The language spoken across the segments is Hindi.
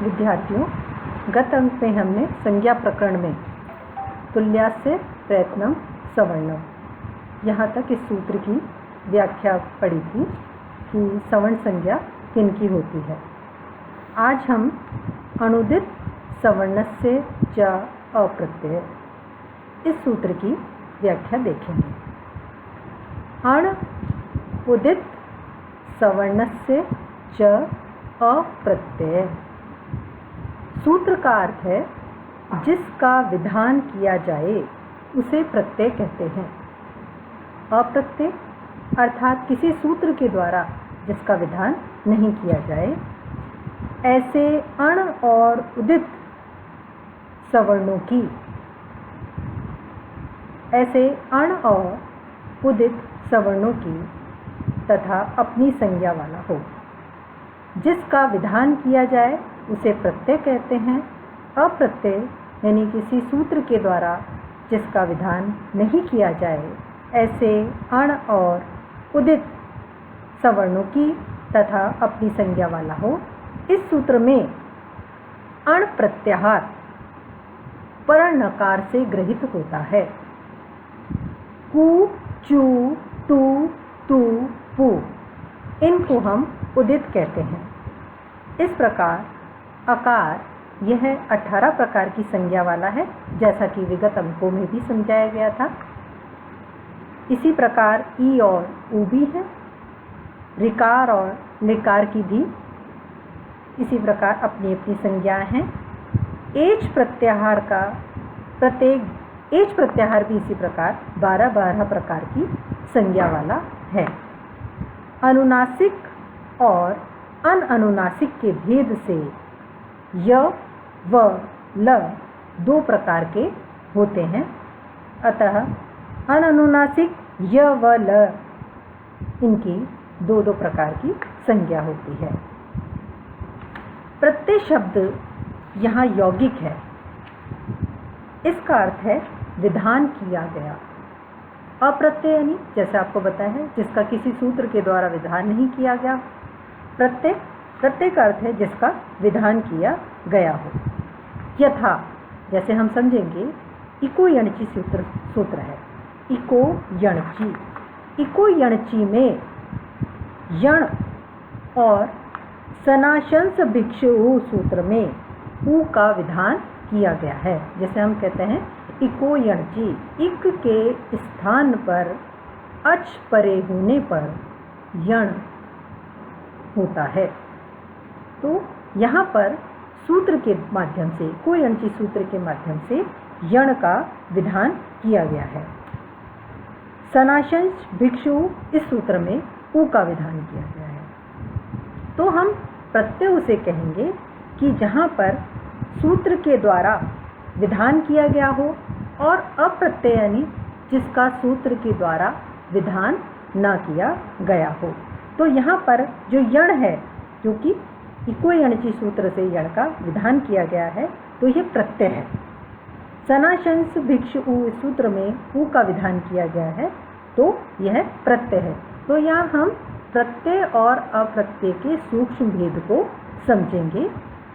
विद्यार्थियों, गत अंक में हमने संज्ञा प्रकरण में तुल्यास्य प्रयत्नम सवर्णम यहाँ तक इस सूत्र की व्याख्या पढ़ी थी कि सवर्ण संज्ञा किनकी होती है। आज हम अनुदित सवर्णस्य च अप्रत्यय इस सूत्र की व्याख्या देखेंगे। अण उदित सवर्णस्य च अप्रत्यय सूत्र का अर्थ है जिसका विधान किया जाए उसे प्रत्यय कहते हैं। अप्रत्यय अर्थात किसी सूत्र के द्वारा जिसका विधान नहीं किया जाए, ऐसे अण और उदित सवर्णों की तथा अपनी संज्ञा वाला हो। जिसका विधान किया जाए उसे प्रत्यय कहते हैं। अप्रत्यय यानी किसी सूत्र के द्वारा जिसका विधान नहीं किया जाए, ऐसे अण और उदित सवर्णों की तथा अपनी संज्ञा वाला हो। इस सूत्र में अण प्रत्याहार पर नकार से ग्रहित होता है। कु, चू, तू, तू, पू इनको हम उदित कहते हैं। इस प्रकार अकार यह 18 प्रकार की संज्ञा वाला है, जैसा कि विगत अंकों में भी समझाया गया था। इसी प्रकार ई और ऊ भी है। ऋकार और नकार की भी इसी प्रकार अपनी अपनी संज्ञाएं हैं। एच प्रत्याहार का प्रत्येक एच प्रत्याहार भी इसी प्रकार 12 प्रकार की संज्ञा वाला है। अनुनासिक और अनअनुनासिक के भेद से य व ल 2 प्रकार के होते हैं। अतः अनअनुनासिक य व ल इनकी 2 प्रकार की संज्ञा होती है। प्रत्यय शब्द यहाँ यौगिक है। इसका अर्थ है विधान किया गया। अप्रत्यय यानी जैसे आपको बताया है जिसका किसी सूत्र के द्वारा विधान नहीं किया गया। प्रत्यय का अर्थ है जिसका विधान किया गया हो। यथा जैसे हम समझेंगे, इको यणची सूत्र है। इको यणची में यण और सनाशंस भिक्षु सूत्र में ऊ का विधान किया गया है। जैसे हम कहते हैं इको यणची, इक के स्थान पर अच परे होने पर यण होता है। तो यहाँ पर सूत्र के माध्यम से, इको यणची सूत्र के माध्यम से यण का विधान किया गया है। सनाशंस भिक्षु इस सूत्र में ऊ का विधान किया गया है। तो हम प्रत्यय उसे कहेंगे कि जहाँ पर सूत्र के द्वारा विधान किया गया हो, और अप्रत्यय यानी जिसका सूत्र के द्वारा विधान न किया गया हो। तो यहाँ पर जो यण है, जो कि इको यणची सूत्र से यण का विधान किया गया है, तो यह प्रत्यय है। सनाशंस भिक्षु इस सूत्र में ऊ का विधान किया गया है, तो यह प्रत्यय है। तो यहाँ हम प्रत्यय और अप्रत्यय के सूक्ष्म भेद को समझेंगे।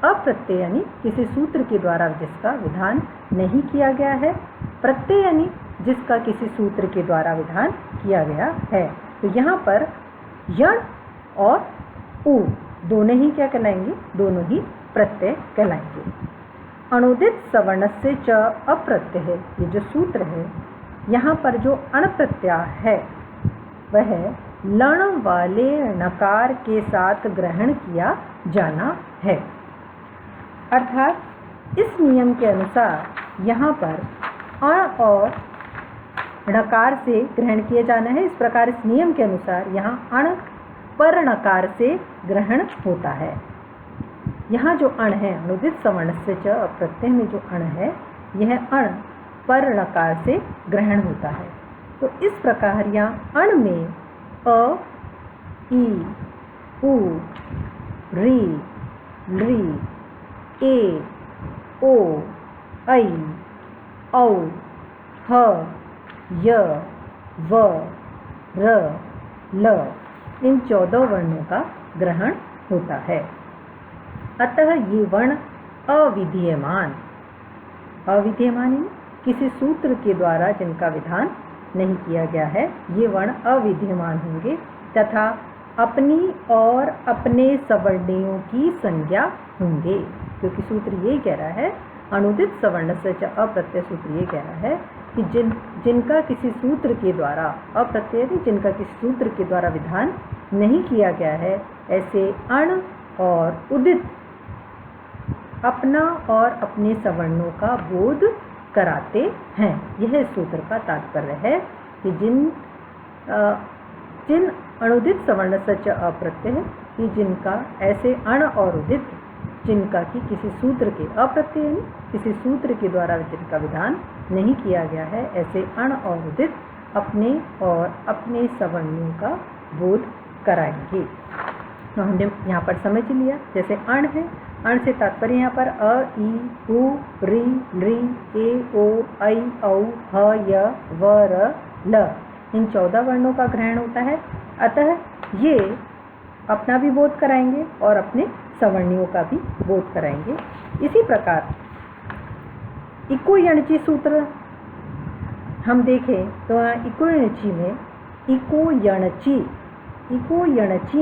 अप्रत्यय यानी किसी सूत्र के द्वारा जिसका विधान नहीं किया गया है। प्रत्यय यानी जिसका किसी सूत्र के द्वारा विधान किया गया है। तो यहाँ पर यण और ऊ दोनों ही क्या कहलाएंगे? दोनों ही प्रत्यय कहलाएंगे। अनुदित सवर्णस्य च अप्रत्यय, ये जो सूत्र है, यहाँ पर जो अण प्रत्यय है वह लण वाले नकार के साथ ग्रहण किया जाना है। अर्थात इस नियम के अनुसार यहाँ पर अण और णकार से ग्रहण किए जाना है। इस प्रकार इस नियम के अनुसार यहाँ अण पर णकार से ग्रहण होता है। यहाँ जो अण है, अनुदित सवर्णस्य च अप्रत्यय में जो अण है, यह अण पर णकार से ग्रहण होता है। तो इस प्रकार यहाँ अण में अ, ई, उ, री, लृ, ए, ओ, ऐ, औ, ह, य, व, र, ल इन 14 वर्णों का ग्रहण होता है। अतः ये वर्ण अविधीयमान, अविधीयमान किसी सूत्र के द्वारा जिनका विधान नहीं किया गया है, ये वर्ण अविधीयमान होंगे तथा अपनी और अपने सवर्णियों की संज्ञा होंगे। क्योंकि सूत्र यही कह रहा है, अनुदित सवर्णस्य च अप्रत्यय सूत्र ये कह रहा है कि जिनका किसी सूत्र के द्वारा, अप्रत्यय जिनका किसी सूत्र के द्वारा विधान नहीं किया गया है, ऐसे अण और उदित अपना और अपने सवर्णों का बोध कराते हैं। यह सूत्र का तात्पर्य है कि जिन अणुदित सवर्ण सच अप्रत्यय कि जिनका ऐसे अण और उदित जिनका कि किसी सूत्र के अप्रत्यय किसी सूत्र के द्वारा जिनका विधान नहीं किया गया है, ऐसे अण और उदित अपने और अपने सवर्णों का बोध कराएंगे। तो हमने यहाँ पर समझ लिया, जैसे अण है, अण से तात्पर्य यहाँ पर अ, ई, उ, ऋ, लृ, ए, ओ, ऐ, औ, ह, य, व, र, ल, इन 14 वर्णों का ग्रहण होता है। अतः ये अपना भी बोध कराएंगे और अपने सवर्णियों का भी बोध कराएंगे। इसी प्रकार इको यणची सूत्र हम देखें तो इको यणची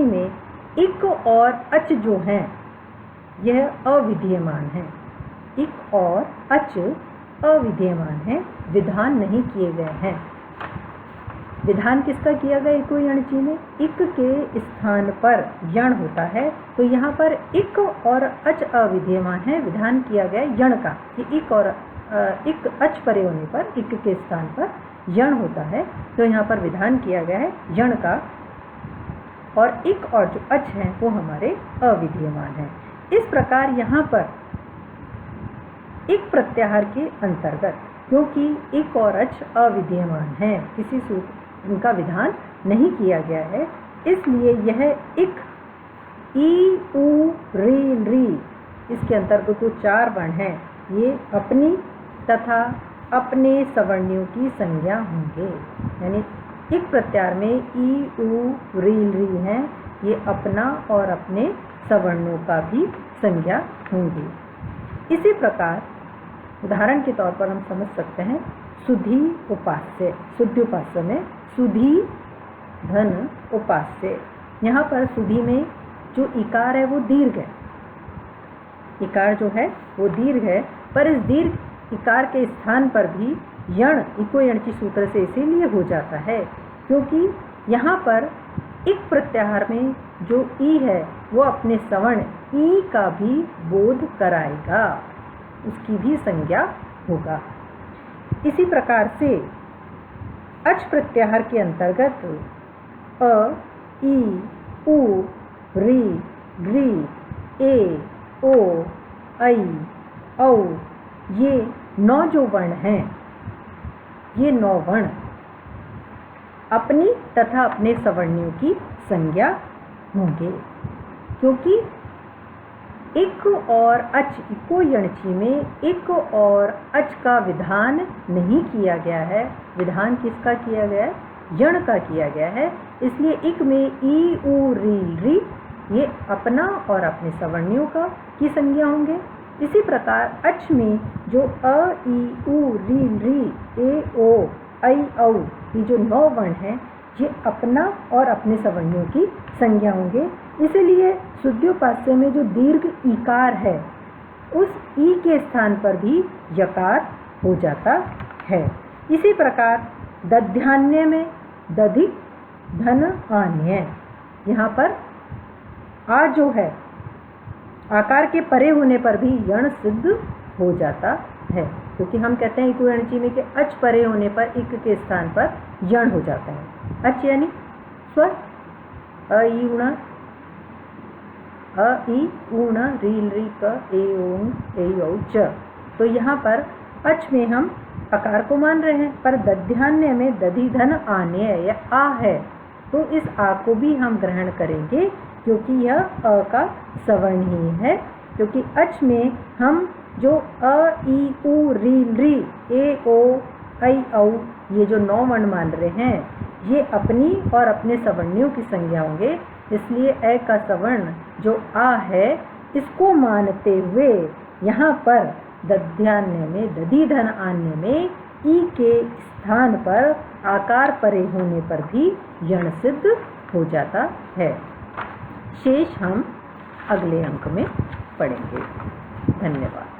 में इक और अच जो हैं यह अविधीयमान है। इक और अच अविधीयमान है, विधान नहीं किए गए हैं। विधान किसका किया गया इको यणची में? इक के स्थान पर यण होता है, तो यहाँ पर इक और अच अविधीयमान है, विधान किया गया यण का कि इक अच परे होने पर इक के स्थान पर यण होता है, तो यहाँ पर विधान किया गया है यण का, और इक और जो अच हैं वो हमारे अविधीयमान है। इस प्रकार यहाँ पर इक प्रत्याहार के अंतर्गत, क्योंकि इक और अच अविधीयमान है, किसी सूत्र इनका विधान नहीं किया गया है, इसलिए यह इक, ई, उ, ऋ, लृ इसके अंतर्गत जो 4 वर्ण हैं ये अपनी तथा अपने सवर्णियों की संज्ञा होंगे। यानी इक प्रत्याहार में ई, उ, ऋ, लृ हैं, ये अपना और अपने सवर्णों का भी संज्ञा होंगी। इसी प्रकार उदाहरण के तौर पर हम समझ सकते हैं सुधी उपास्य, सुधी उपास्य में सुधी धन उपास्य, यहाँ पर सुधी में जो इकार है वो दीर्घ है, इकार जो है वो दीर्घ है, पर इस दीर्घ इकार के स्थान पर भी यण इको यणची सूत्र से इसीलिए हो जाता है क्योंकि यहाँ पर इक प्रत्याहार में जो ई है वो अपने सवर्ण ई का भी बोध कराएगा, उसकी भी संज्ञा होगा। इसी प्रकार से अच प्रत्याहार के अंतर्गत अ, ई, उ, ऋ, लृ, ए, ओ, ऐ, औ ये 9 जो वर्ण हैं, ये 9 वर्ण अपनी तथा अपने सवर्णियों की संज्ञा होंगे, क्योंकि इक और अच इको यणची में इक और अच का विधान नहीं किया गया है। विधान किसका किया गया है? यण का किया गया है, इसलिए इक में ई, उ, ऋ, लृ ये अपना और अपने सवर्णियों का की संज्ञा होंगे। इसी प्रकार अच में जो अ, ई, उ, ऋ, लृ, ए, ओ, ऐ, औ ये जो 9 वर्ण हैं ये अपना और अपने सवर्णियों की संज्ञा होंगे। इसलिए शुद्धोपास्य में जो दीर्घ ईकार है उस ई के स्थान पर भी यकार हो जाता है। इसी प्रकार दध्यान्य में दधिक धन आन्य, यहाँ पर आ जो है आकार के परे होने पर भी यण सिद्ध हो जाता है, क्योंकि हम कहते हैं इको यणची में कि अच परे होने पर इक के स्थान पर यण हो जाता है। अच यानी स्वर अ, ई, उण, अ, ई, उण, ऋ, लृ, क, ए, ओं, ऐ, औ, च, तो यहाँ पर अच में हम अकार को मान रहे हैं, पर दध्यान्य में दधि धन आन्य या आ है, तो इस आ को भी हम ग्रहण करेंगे क्योंकि यह अ का सवर्ण ही है। क्योंकि अच में हम जो अ, ई, उ, ऋ, लृ, ए, ओ, ऐ, औ ये जो 9 वर्ण मान रहे हैं ये अपनी और अपने सवर्णियों की संज्ञा होंगे, इसलिए ए का सवर्ण जो आ है इसको मानते हुए यहाँ पर दध्यान्य में दधि धन आन्य में ई के स्थान पर आकार परे होने पर भी यण सिद्ध हो जाता है। शेष हम अगले अंक में पढ़ेंगे। धन्यवाद।